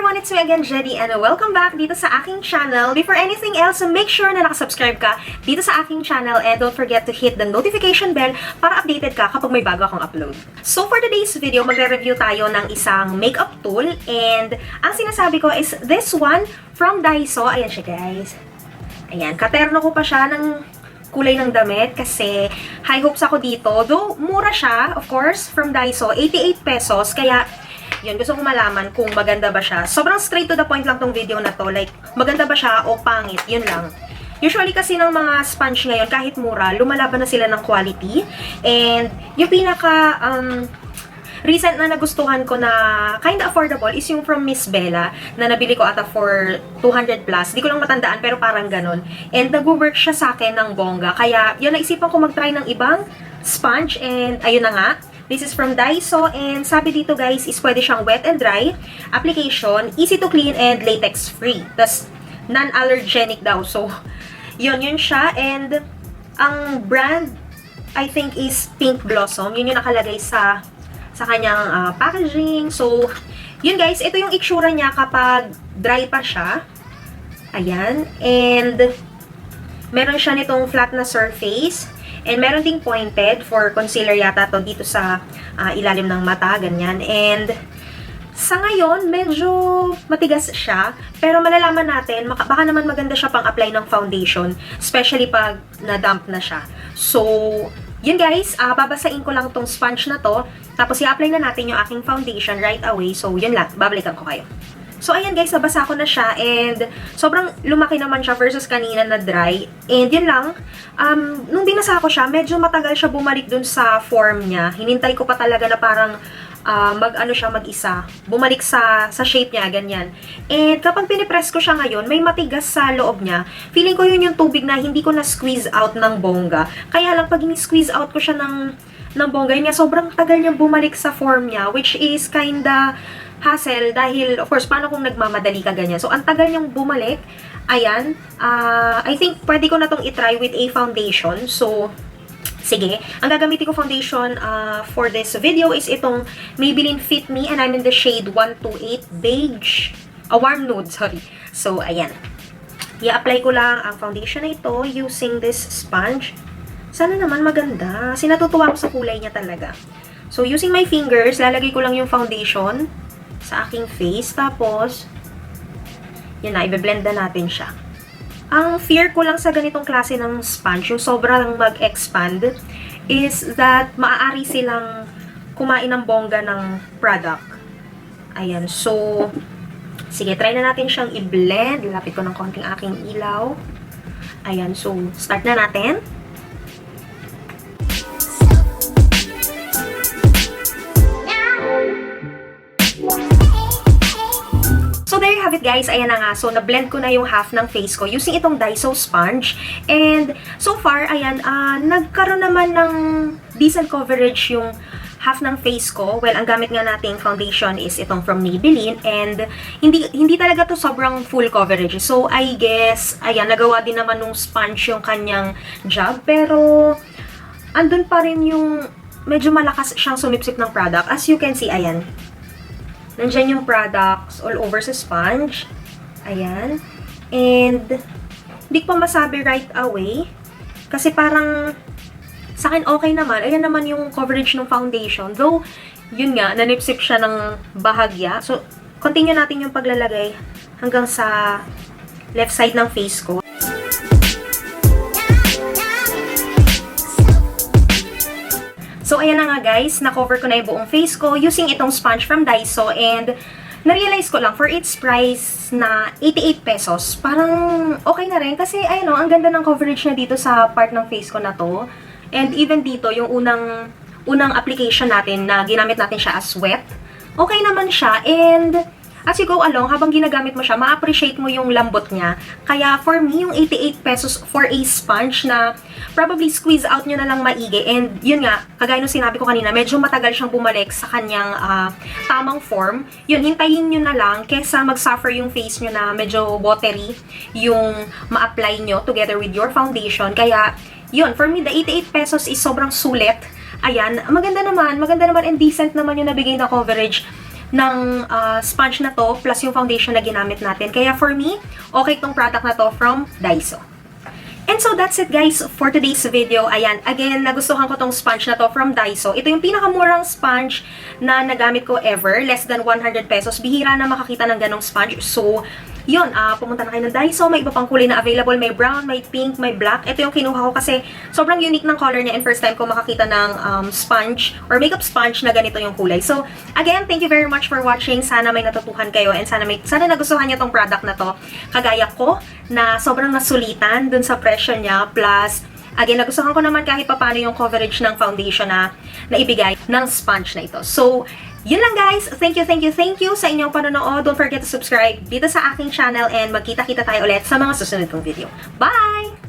everyone, it's me again, Jedi, and welcome back dito sa aking channel. Before anything else, make sure na nakasubscribe ka dito sa aking channel and don't forget to hit the notification bell para updated ka kapag may bago akong upload. So for today's video, magre-review tayo ng isang makeup tool and ang sinasabi ko is this one from Daiso. Ayan siya guys. Ayan, katerno ko pa siya ng kulay ng damit kasi high hopes ako dito. Though mura siya, of course, from Daiso, 88 pesos, kaya yun, gusto kong malaman kung maganda ba siya. Sobrang straight to the point lang tong video na to. Like, maganda ba siya o pangit? Yun lang. Usually kasi ng mga sponge ngayon, kahit mura, lumalaban na sila ng quality. And yung pinaka recent na nagustuhan ko na kinda affordable is yung from Miss Bella na nabili ko ata for 200 plus. Di ko lang matandaan pero parang ganun. And nag-work siya sa akin ng bongga. Kaya yun, naisipan ko mag-try ng ibang sponge and ayun na nga. This is from Daiso and sabi dito guys is pwede siyang wet and dry application, easy to clean and latex free. Tas non-allergenic daw. So yun siya and ang brand I think is Pink Blossom. Yun yung nakalagay sa kanyang packaging. So yun guys, ito yung itsura niya kapag dry pa siya. Ayan. And meron siya nitong flat na surface. And meron ding pointed for concealer yata to dito sa ilalim ng mata, ganyan. And sa ngayon, medyo matigas siya. Pero malalaman natin, baka naman maganda siya pang apply ng foundation. Especially pag na-damp na siya. So, yun guys, babasain ko lang tong sponge na to. Tapos i-apply na natin yung aking foundation right away. So, yun lang, babalikan ko kayo. So, ayan guys, nabasa ko na siya and sobrang lumaki naman siya versus kanina na dry. And yun lang, nung binasa ko siya, medyo matagal siya bumalik dun sa form niya. Hinintay ko pa talaga na parang mag-isa. Bumalik sa shape niya, ganyan. And kapag pinipress ko siya ngayon, may matigas sa loob niya. Feeling ko yun yung tubig na hindi ko na-squeeze out ng bongga. Kaya lang, pag ini-squeeze out ko siya ng bongga, yun nga, sobrang tagal niyang bumalik sa form niya, which is kinda hassle dahil, of course, paano kung nagmamadali ka ganyan? So, ang tagal niyang bumalik. Ayan. I think pwede ko na tong itry with a foundation. So, sige. Ang gagamitin ko foundation for this video is itong Maybelline Fit Me and I'm in the shade 128 Beige. Warm nude, sorry. So, ayan. I-apply ko lang ang foundation na ito using this sponge. Sana naman maganda. Sinatutuwa ko sa kulay niya talaga. So, using my fingers, lalagay ko lang yung foundation sa aking face. Tapos, yun na, i-blend na natin siya. Ang fear ko lang sa ganitong klase ng sponge, yung sobrang mag-expand, is that maaari silang kumain ng bongga ng product. Ayan, so, sige, try na natin siyang i-blend. Lapit ko ng konting aking ilaw. Ayan, so, start na natin. So, there you have it guys. Ayan na nga. So, na-blend ko na yung half ng face ko using itong Daiso sponge. And, so far, ayan, nagkaroon naman ng decent coverage yung half ng face ko. Well, ang gamit nga nating foundation is itong from Maybelline. And, hindi talaga to sobrang full coverage. So, I guess, ayan, nagawa din naman nung sponge yung kanyang job. Pero, andun pa rin yung medyo malakas siyang sumipsip ng product. As you can see, ayan. Nandyan yung products all over sa sponge. Ayan. And, hindi ko pa masabi right away. Kasi parang, sa akin okay naman. Ayan naman yung coverage ng foundation. Though, yun nga, nanipsip siya ng bahagya. So, continue natin yung paglalagay hanggang sa left side ng face ko. So, ayan na nga guys, na-cover ko na yung buong face ko using itong sponge from Daiso and na-realize ko lang for its price na 88 pesos, parang okay na rin kasi ayun o, ang ganda ng coverage niya dito sa part ng face ko na to. And even dito, yung unang application natin na ginamit natin siya as wet, okay naman siya and as you go along, habang ginagamit mo siya, ma-appreciate mo yung lambot niya. Kaya for me, yung 88 pesos for a sponge na probably squeeze out nyo na lang maigi. And yun nga, kagaya nung sinabi ko kanina, medyo matagal siyang bumalik sa kanyang tamang form. Yun, hintayin nyo na lang kesa mag-suffer yung face nyo na medyo watery yung ma-apply nyo together with your foundation. Kaya, yun, for me, the 88 pesos is sobrang sulit. Ayan, maganda naman and decent naman yung nabigay na coverage sponge na to plus yung foundation na ginamit natin. Kaya for me, okay tong product na to from Daiso. And so that's it guys for today's video. Ayan, again, nagustuhan ko tong sponge na to from Daiso. Ito yung pinakamurang sponge na nagamit ko ever. Less than 100 pesos. Bihira na makakita ng ganong sponge. So, yun, pumunta na kayo ng Daiso. May iba pang kulay na available. May brown, may pink, may black. Ito yung kinuha ko kasi sobrang unique ng color niya and first time ko makakita ng sponge or makeup sponge na ganito yung kulay. So, again, thank you very much for watching. Sana may natutuhan kayo and sana nagustuhan niyo tong product na to. Kagaya ko na sobrang nasulitan dun sa presyo niya. Plus, again, nagustuhan ko naman kahit paano yung coverage ng foundation na ibigay ng sponge na ito. So, yun lang guys. Thank you sa inyong panonood. Don't forget to subscribe dito sa aking channel and magkita-kita tayo ulit sa mga susunod kong video. Bye!